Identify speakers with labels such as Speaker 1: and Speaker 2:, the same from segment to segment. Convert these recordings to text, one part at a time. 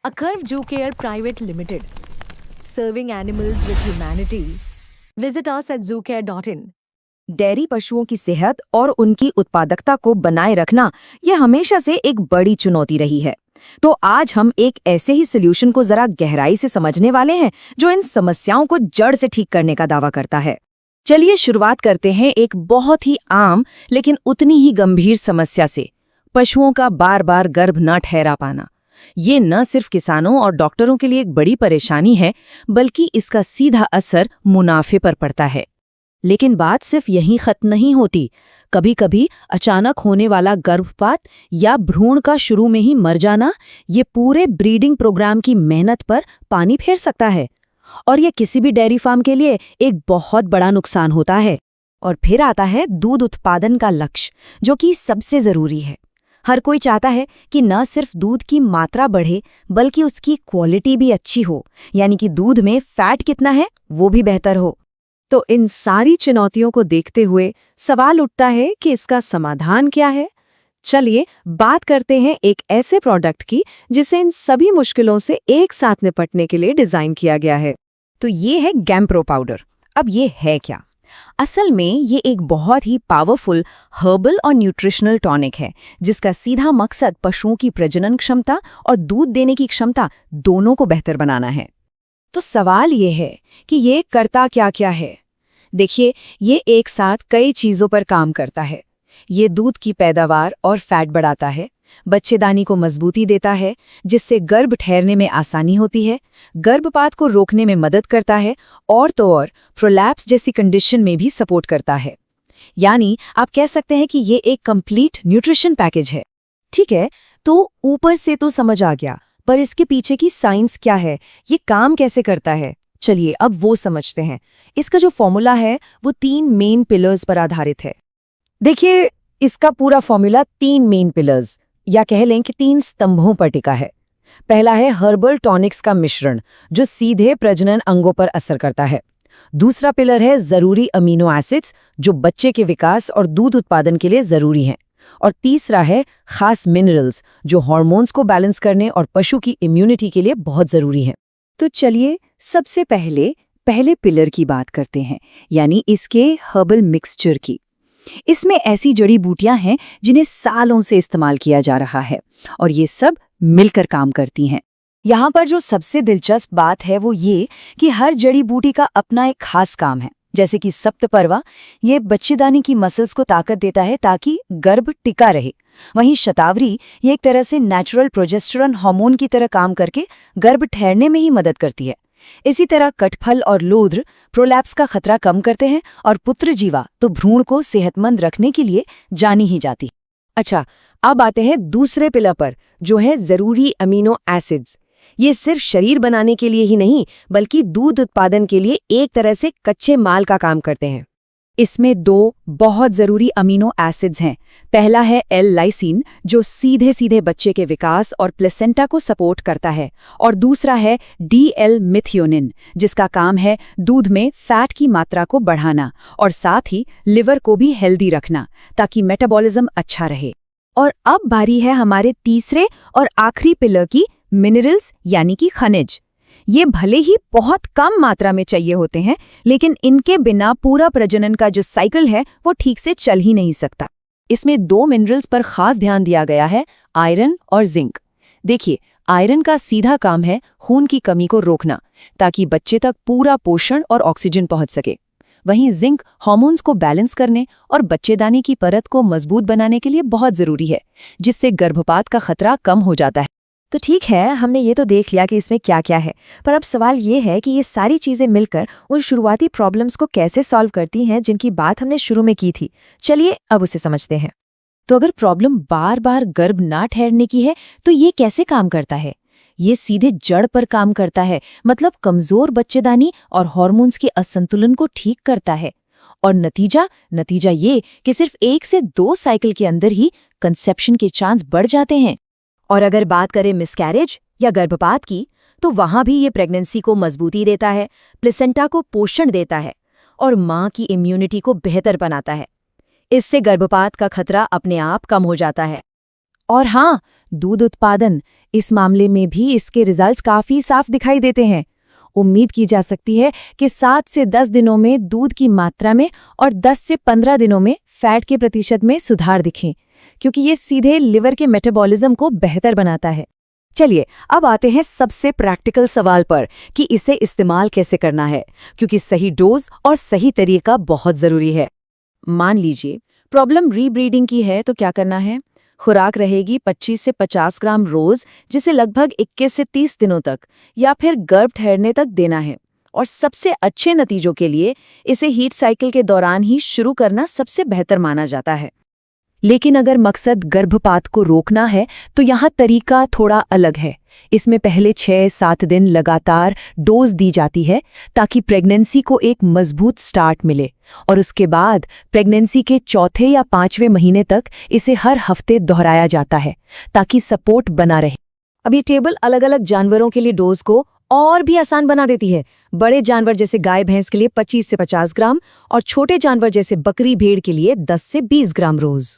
Speaker 1: A Curve Zoo Care Private Limited, serving animals with humanity. Visit us at zoocare.in.
Speaker 2: Dairy पशुओं की सेहत और उनकी उत्पादकता को बनाए रखना यह हमेशा से एक बड़ी चुनौती रही है। तो आज हम एक ऐसे ही सॉल्यूशन को जरा गहराई से समझने वाले हैं जो इन समस्याओं को जड़ से ठीक करने का दावा करता है। चलिए शुरुआत करते हैं एक बहुत ही आम लेकिन उतनी ही गंभीर समस्या से, पशुओं का बार बार गर्भ न ठहरा पाना। ये न सिर्फ किसानों और डॉक्टरों के लिए एक बड़ी परेशानी है, बल्कि इसका सीधा असर मुनाफे पर पड़ता है। लेकिन बात सिर्फ यहीं खत्म नहीं होती। कभी कभी अचानक होने वाला गर्भपात या भ्रूण का शुरू में ही मर जाना ये पूरे ब्रीडिंग प्रोग्राम की मेहनत पर पानी फेर सकता है, और ये किसी भी डेयरी फार्म के लिए एक बहुत बड़ा नुकसान होता है। और फिर आता है दूध उत्पादन का लक्ष्य, जो कि सबसे जरूरी है। हर कोई चाहता है कि न सिर्फ दूध की मात्रा बढ़े बल्कि उसकी क्वालिटी भी अच्छी हो, यानी कि दूध में फैट कितना है वो भी बेहतर हो। तो इन सारी चुनौतियों को देखते हुए सवाल उठता है कि इसका समाधान क्या है। चलिए बात करते हैं एक ऐसे प्रोडक्ट की जिसे इन सभी मुश्किलों से एक साथ निपटने के लिए डिजाइन किया गया है। तो ये है गैम्प्रो पाउडर। अब ये है क्या? असल में ये एक बहुत ही पावरफुल हर्बल और न्यूट्रिशनल टॉनिक है, जिसका सीधा मकसद पशुओं की प्रजनन क्षमता और दूध देने की क्षमता दोनों को बेहतर बनाना है। तो सवाल ये है कि ये करता क्या क्या है। देखिए, ये एक साथ कई चीज़ों पर काम करता है। ये दूध की पैदावार और फैट बढ़ाता है, बच्चेदानी को मजबूती देता है जिससे गर्भ ठहरने में आसानी होती है, गर्भपात को रोकने में मदद करता है, और तो और प्रोलैप्स जैसी कंडीशन में भी सपोर्ट करता है। यानी आप कह सकते हैं कि ये एक कंप्लीट न्यूट्रिशन पैकेज है। ठीक है, तो ऊपर से तो समझ आ गया, पर इसके पीछे की साइंस क्या है, ये काम कैसे करता है? चलिए अब वो समझते हैं। इसका जो फॉर्मूला है वो 3 मेन पिलर्स पर आधारित है। देखिए, इसका पूरा फॉर्मूला 3 मेन पिलर्स या कह लें कि 3 स्तंभों पर टिका है। पहला है हर्बल टॉनिक्स का मिश्रण, जो सीधे प्रजनन अंगों पर असर करता है। दूसरा पिलर है जरूरी अमीनो एसिड्स, जो बच्चे के विकास और दूध उत्पादन के लिए जरूरी हैं। और तीसरा है खास मिनरल्स, जो हार्मोन्स को बैलेंस करने और पशु की इम्यूनिटी के लिए बहुत जरूरी हैं। तो चलिए सबसे पहले पिलर की बात करते हैं, यानी इसके हर्बल मिक्सचर की। इसमें ऐसी जड़ी बूटियां हैं जिन्हें सालों से इस्तेमाल किया जा रहा है, और ये सब मिलकर काम करती हैं। यहाँ पर जो सबसे दिलचस्प बात है वो ये कि हर जड़ी बूटी का अपना एक खास काम है। जैसे कि सप्तपर्वा, ये बच्चेदानी की मसल्स को ताकत देता है ताकि गर्भ टिका रहे। वहीं शतावरी, ये एक तरह से नेचुरल प्रोजेस्टेरोन हार्मोन की तरह काम करके गर्भ ठहरने में ही मदद करती है। इसी तरह कटफल और लोद्र प्रोलैप्स का खतरा कम करते हैं, और पुत्रजीवा तो भ्रूण को सेहतमंद रखने के लिए जानी ही जाती। अच्छा, अब आते हैं दूसरे पिलर पर, जो है जरूरी अमीनो एसिड्स। ये सिर्फ शरीर बनाने के लिए ही नहीं, बल्कि दूध उत्पादन के लिए एक तरह से कच्चे माल का काम करते हैं। इसमें 2 बहुत जरूरी अमीनो एसिड्स हैं। पहला है L-लाइसिन, जो सीधे सीधे बच्चे के विकास और प्लेसेंटा को सपोर्ट करता है, और दूसरा है DL-मिथियोनिन, जिसका काम है दूध में फैट की मात्रा को बढ़ाना और साथ ही लिवर को भी हेल्दी रखना ताकि मेटाबॉलिज्म अच्छा रहे। और अब बारी है हमारे तीसरे और आखिरी पिलर की, मिनरल्स यानी कि खनिज। ये भले ही बहुत कम मात्रा में चाहिए होते हैं, लेकिन इनके बिना पूरा प्रजनन का जो साइकिल है वो ठीक से चल ही नहीं सकता। इसमें 2 मिनरल्स पर खास ध्यान दिया गया है, आयरन और जिंक। देखिए, आयरन का सीधा काम है खून की कमी को रोकना ताकि बच्चे तक पूरा पोषण और ऑक्सीजन पहुंच सके। वहीं जिंक हार्मोन्स को बैलेंस करने और बच्चेदानी की परत को मजबूत बनाने के लिए बहुत जरूरी है, जिससे गर्भपात का खतरा कम हो जाता है। तो ठीक है, हमने ये तो देख लिया कि इसमें क्या क्या है, पर अब सवाल ये है कि ये सारी चीजें मिलकर उन शुरुआती प्रॉब्लम्स को कैसे सॉल्व करती हैं जिनकी बात हमने शुरू में की थी। चलिए अब उसे समझते हैं। तो अगर प्रॉब्लम बार बार गर्भ ना ठहरने की है, तो ये कैसे काम करता है? ये सीधे जड़ पर काम करता है, मतलब कमजोर बच्चेदानी और हार्मोन्स के असंतुलन को ठीक करता है। और नतीजा ये कि सिर्फ 1 से 2 साइकिल के अंदर ही कंसेप्शन के चांस बढ़ जाते हैं। और अगर बात करें मिसकैरेज या गर्भपात की, तो वहां भी ये प्रेगनेंसी को मजबूती देता है, प्लेसेंटा को पोषण देता है और मां की इम्यूनिटी को बेहतर बनाता है। इससे गर्भपात का खतरा अपने आप कम हो जाता है। और हाँ, दूध उत्पादन, इस मामले में भी इसके रिजल्ट्स काफी साफ दिखाई देते हैं। उम्मीद की जा सकती है कि 7 से 10 दिनों में दूध की मात्रा में और 10 से 15 दिनों में फैट के प्रतिशत में सुधार दिखें, क्योंकि ये सीधे लिवर के मेटाबॉलिज्म को बेहतर बनाता है। चलिए अब आते हैं सबसे प्रैक्टिकल सवाल पर कि इसे इस्तेमाल कैसे करना है, क्योंकि सही डोज और सही तरीका बहुत जरूरी है। मान लीजिए प्रॉब्लम रीब्रीडिंग की है, तो क्या करना है? खुराक रहेगी 25 से 50 ग्राम रोज, जिसे लगभग 21 से 30 दिनों तक या फिर गर्भ ठहरने तक देना है। और सबसे अच्छे नतीजों के लिए इसे हीट साइकिल के दौरान ही शुरू करना सबसे बेहतर माना जाता है। लेकिन अगर मकसद गर्भपात को रोकना है तो यहाँ तरीका थोड़ा अलग है। इसमें पहले 6-7 दिन लगातार डोज दी जाती है ताकि प्रेगनेंसी को एक मजबूत स्टार्ट मिले, और उसके बाद प्रेगनेंसी के चौथे या 5वें महीने तक इसे हर हफ्ते दोहराया जाता है ताकि सपोर्ट बना रहे। अब ये टेबल अलग अलग जानवरों के लिए डोज को और भी आसान बना देती है। बड़े जानवर जैसे गाय भैंस के लिए 25 से 50 ग्राम और छोटे जानवर जैसे बकरी भेड़ के लिए 10 से 20 ग्राम रोज।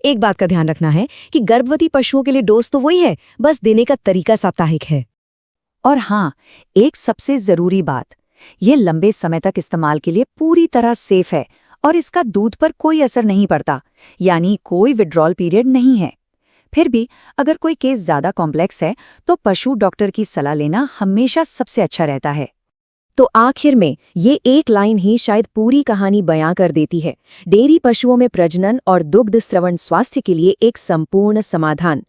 Speaker 2: एक बात का ध्यान रखना है कि गर्भवती पशुओं के लिए डोज तो वही है, बस देने का तरीका साप्ताहिक है। और हाँ, एक सबसे जरूरी बात, ये लंबे समय तक इस्तेमाल के लिए पूरी तरह सेफ है और इसका दूध पर कोई असर नहीं पड़ता, यानी कोई विड्रॉल पीरियड नहीं है। फिर भी अगर कोई केस ज्यादा कॉम्प्लेक्स है तो पशु डॉक्टर की सलाह लेना हमेशा सबसे अच्छा रहता है। तो आखिर में ये एक लाइन ही शायद पूरी कहानी बयां कर देती है। डेयरी पशुओं में प्रजनन और दुग्ध स्रवण स्वास्थ्य के लिए एक संपूर्ण समाधान।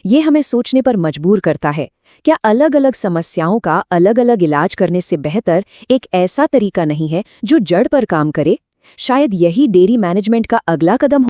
Speaker 2: ये हमें सोचने पर मजबूर करता है, क्या अलग अलग समस्याओं का अलग अलग इलाज करने से बेहतर एक ऐसा तरीका नहीं है जो जड़ पर काम करे? शायद यही डेयरी मैनेजमेंट का अगला कदम हो।